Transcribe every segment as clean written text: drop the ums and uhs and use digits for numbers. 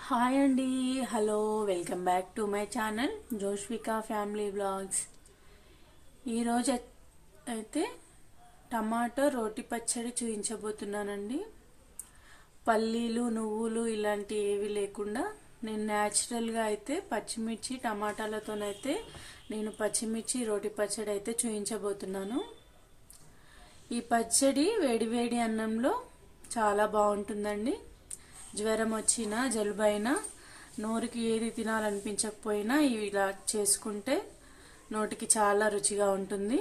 Hi అండి. Hello, welcome back to my channel Joshvika family vlogs. ఈరోజు అయితే టమాటో రోటి పచ్చడి చూపించబోతున్నానండి. పల్లీలు, నువ్వులు ఇలాంటి ఏవి లేకుండా నేను న్యాచురల్గా అయితే పచ్చిమిర్చి టమాటాలతోనైతే నేను పచ్చిమిర్చి రోటి పచ్చడి అయితే చూపించబోతున్నాను. ఈ పచ్చడి వేడివేడి అన్నంలో చాలా బాగుంటుందండి. జ్వరం వచ్చినా, జలుబైనా, నోరుకి ఏది తినాలనిపించకపోయినా ఇలా చేసుకుంటే నోటికి చాలా రుచిగా ఉంటుంది.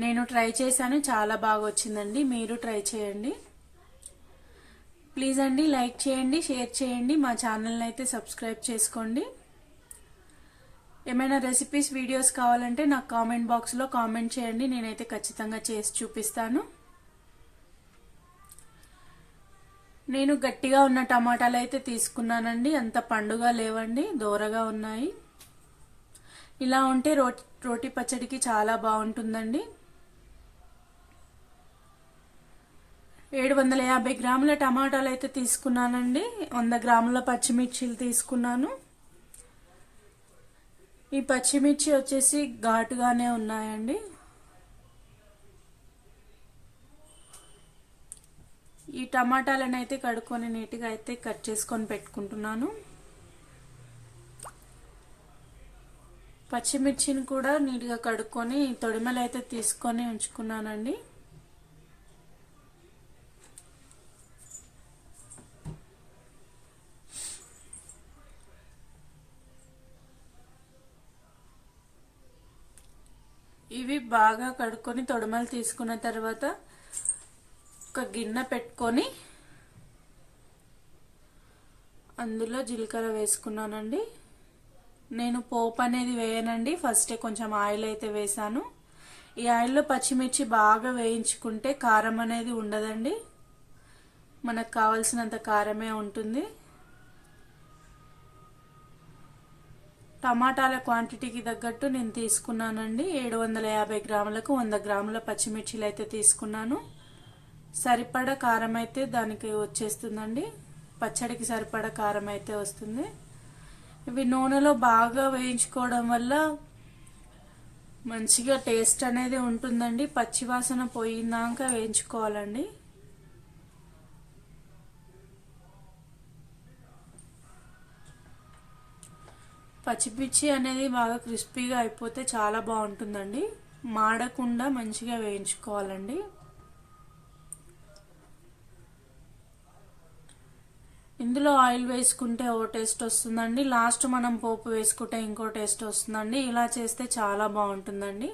నేను ట్రై చేశాను, చాలా బాగా వచ్చిందండి. మీరు ట్రై చేయండి. ప్లీజ్ అండి, లైక్ చేయండి, షేర్ చేయండి, మా ఛానల్ని అయితే సబ్స్క్రైబ్ చేసుకోండి. ఏమైనా రెసిపీస్, వీడియోస్ కావాలంటే నాకు కామెంట్ బాక్స్లో కామెంట్ చేయండి. నేనైతే ఖచ్చితంగా చేసి చూపిస్తాను. నేను గట్టిగా ఉన్న టమాటాలు అయితే తీసుకున్నానండి. అంత పండుగా లేవండి, దోరగా ఉన్నాయి. ఇలా ఉంటే రోటి పచ్చడికి చాలా బాగుంటుందండి. 750 గ్రాముల టమాటాలు అయితే తీసుకున్నానండి. 100 గ్రాముల పచ్చిమిర్చిలు తీసుకున్నాను. ఈ పచ్చిమిర్చి వచ్చేసి ఘాటుగానే ఉన్నాయండి. ఈ టమాటాలను అయితే కడుక్కొని నీట్గా అయితే కట్ చేసుకొని పెట్టుకుంటున్నాను. పచ్చిమిర్చిని కూడా నీట్గా కడుక్కొని తొడిమలు అయితే తీసుకొని ఉంచుకున్నానండి. ఇవి బాగా కడుక్కొని తొడిమలు తీసుకున్న తర్వాత ఒక గిన్నె పెట్టుకొని అందులో జీలకర్ర వేసుకున్నానండి. నేను పోపు అనేది వేయనండి, ఫస్టే కొంచెం ఆయిల్ అయితే వేసాను. ఈ ఆయిల్లో పచ్చిమిర్చి బాగా వేయించుకుంటే కారం అనేది ఉండదండి, మనకు కావలసినంత కారమే ఉంటుంది. టమాటాల క్వాంటిటీకి తగ్గట్టు నేను తీసుకున్నానండి. 750 గ్రాములకు 100 గ్రాముల పచ్చిమిర్చిలు అయితే తీసుకున్నాను. సరిపడా కారం అయితే దానికి వచ్చేస్తుందండి, పచ్చడికి సరిపడా కారం అయితే వస్తుంది. ఇవి నూనెలో బాగా వేయించుకోవడం వల్ల మంచిగా టేస్ట్ అనేది ఉంటుందండి. పచ్చివాసన పోయిందాక వేయించుకోవాలండి. పచ్చిమిర్చి అనేది బాగా క్రిస్పీగా అయిపోతే చాలా బాగుంటుందండి. మాడకుండా మంచిగా వేయించుకోవాలండి. ఇందులో ఆయిల్ వేసుకుంటే ఓ టేస్ట్ వస్తుందండి, లాస్ట్ మనం పోపు వేసుకుంటే ఇంకో టేస్ట్ వస్తుందండి. ఇలా చేస్తే చాలా బాగుంటుందండి.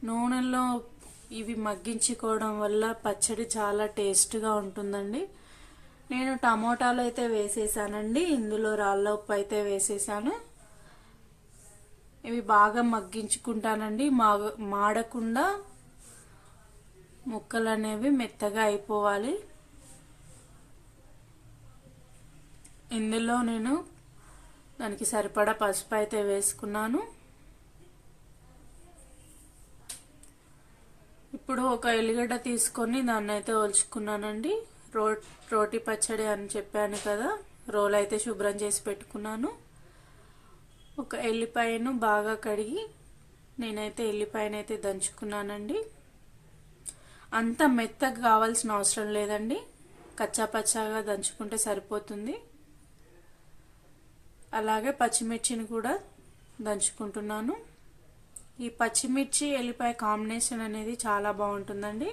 నూనెలో ఇవి మగ్గించుకోవడం వల్ల పచ్చడి చాలా టేస్ట్గా ఉంటుందండి. నేను టమోటాలు అయితే వేసేసానండి, ఇందులో రాళ్ళ ఉప్పు అయితే వేసేసాను. ఇవి బాగా మగ్గించుకుంటానండి, మాడకుండా ముక్కలు అనేవి మెత్తగా అయిపోవాలి. ఇందులో నేను దానికి సరిపడా పసుపు అయితే వేసుకున్నాను. ఇప్పుడు ఒక ఎల్లిగడ్డ తీసుకొని దాన్ని అయితే ఒలుచుకున్నానండి. రోటి పచ్చడి అని చెప్పాను కదా, రోల్ అయితే శుభ్రం చేసి పెట్టుకున్నాను. ఒక ఎల్లిపాయను బాగా కడిగి నేనైతే ఎల్లిపాయనైతే దంచుకున్నానండి. అంత మెత్తగా కావాల్సిన అవసరం లేదండి, కచ్చా పచ్చాగా దంచుకుంటే సరిపోతుంది. అలాగే పచ్చిమిర్చిని కూడా దంచుకుంటున్నాను. ఈ పచ్చిమిర్చి ఎల్లిపాయ కాంబినేషన్ అనేది చాలా బాగుంటుందండి.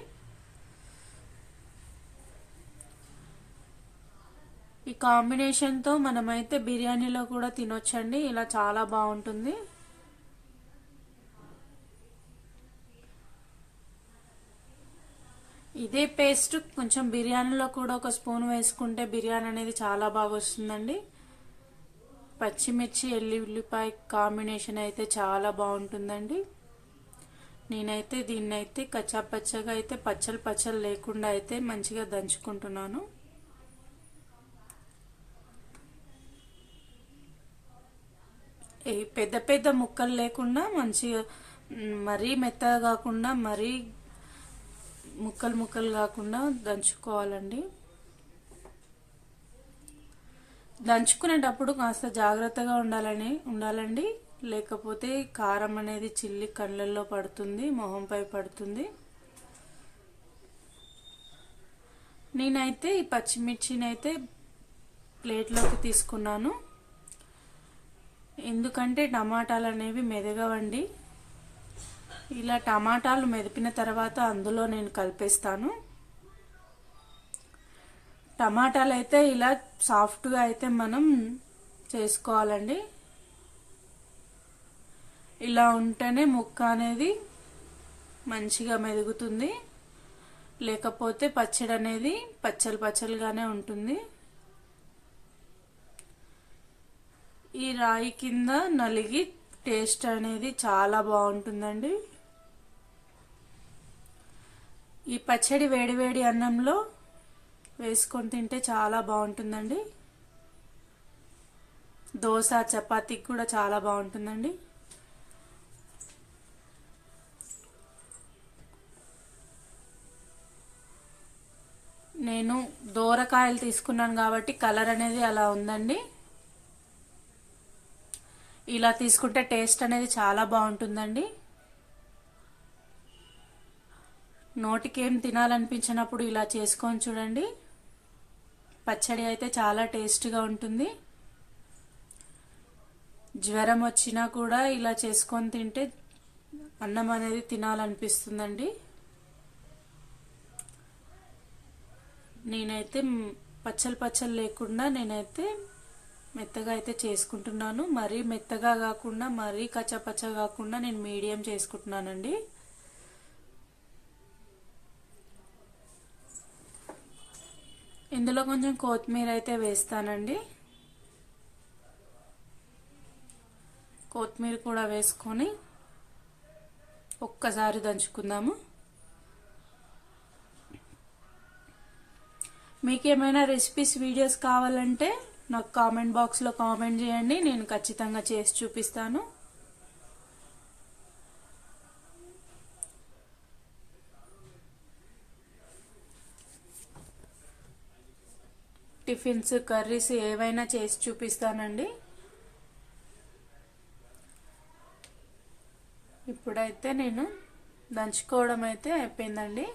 ఈ కాంబినేషన్తో మనమైతే బిర్యానీలో కూడా తినొచ్చండి, ఇలా చాలా బాగుంటుంది. ఇదే పేస్ట్ కొంచెం బిర్యానీలో కూడా ఒక స్పూన్ వేసుకుంటే బిర్యానీ అనేది చాలా బాగా వస్తుందండి. పచ్చిమిర్చి ఎల్లిపాయ కాంబినేషన్ అయితే చాలా బాగుంటుందండి. నేనైతే దీన్నైతే కచ్చాపచ్చగా అయితే పచ్చలు లేకుండా అయితే మంచిగా దంచుకుంటున్నాను. పెద్ద పెద్ద ముక్కలు లేకుండా మంచిగా, మరీ మెత్తగా కాకుండా మరీ ముక్కలు కాకుండా దంచుకోవాలండి. దంచుకునేటప్పుడు కాస్త జాగ్రత్తగా ఉండాలండి, లేకపోతే కారం అనేది చిల్లి కళ్ళల్లో పడుతుంది, మొహంపై పడుతుంది. నేనైతే ఈ పచ్చిమిర్చిని అయితే ప్లేట్లోకి తీసుకున్నాను, ఎందుకంటే టమాటాలు అనేవి మెదగవండి. ఇలా టమాటాలు మెదిపిన తర్వాత అందులో నేను కలిపేస్తాను. టమాటాలు అయితే ఇలా సాఫ్ట్గా అయితే మనం చేసుకోవాలండి. ఇలా ఉంటేనే ముక్క అనేది మంచిగా మెదుగుతుంది, లేకపోతే పచ్చడి అనేది పచ్చలుగానే ఉంటుంది. ఈ రాయి కింద నలిగి టేస్ట్ అనేది చాలా బాగుంటుందండి. ఈ పచ్చడి వేడివేడి అన్నంలో వేసుకొని తింటే చాలా బాగుంటుందండి. దోశ చపాతీకి కూడా చాలా బాగుంటుందండి. నేను దోరకాయలు తీసుకున్నాను కాబట్టి కలర్ అనేది అలా ఉందండి. ఇలా తీసుకుంటే టేస్ట్ అనేది చాలా బాగుంటుందండి. నోటికి ఏం తినాలనిపించినప్పుడు ఇలా చేసుకొని చూడండి. పచ్చడి అయితే చాలా టేస్ట్గా ఉంటుంది. జ్వరం వచ్చినా కూడా ఇలా చేసుకొని తింటే అన్నం అనేది తినాలనిపిస్తుందండి. నేనైతే పచ్చలు లేకుండా నేనైతే మెత్తగా అయితే చేసుకుంటున్నాను. మరీ మెత్తగా కాకుండా మరీ కచ్చపచ్చ కాకుండా నేను మీడియం చేసుకుంటున్నానండి. ఇందులో కొంచెం కొత్తిమీర అయితే వేస్తానండి. కొత్తిమీర కూడా వేసుకొని ఒక్కసారి దంచుకుందాము. మీకేమైనా రెసిపీస్ వీడియోస్ కావాలంటే నాకు కామెంట్ బాక్స్లో కామెంట్ చేయండి, నేను ఖచ్చితంగా చేసి చూపిస్తాను. టిఫిన్స్ కర్రీస్ ఏవైనా చేసి చూపిస్తానండి. ఇప్పుడైతే నేను దంచుకోవడం అయితే అయిపోయిందండి.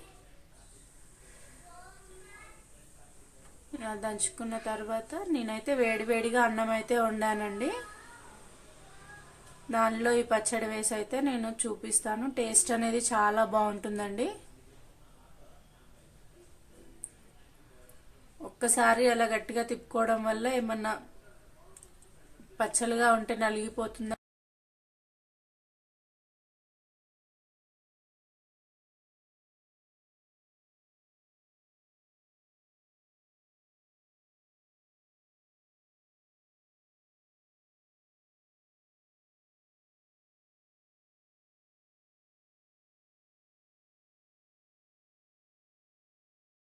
ఇలా దంచుకున్న తర్వాత నేనైతే వేడివేడిగా అన్నం అయితే వండానండి. దానిలో ఈ పచ్చడి వేసి అయితే నేను చూపిస్తాను. టేస్ట్ అనేది చాలా బాగుంటుందండి. ఒక్కసారి అలా గట్టిగా తిప్పుకోవడం వల్ల ఏమన్నా పచ్చలుగా ఉంటే నలిగిపోతుందా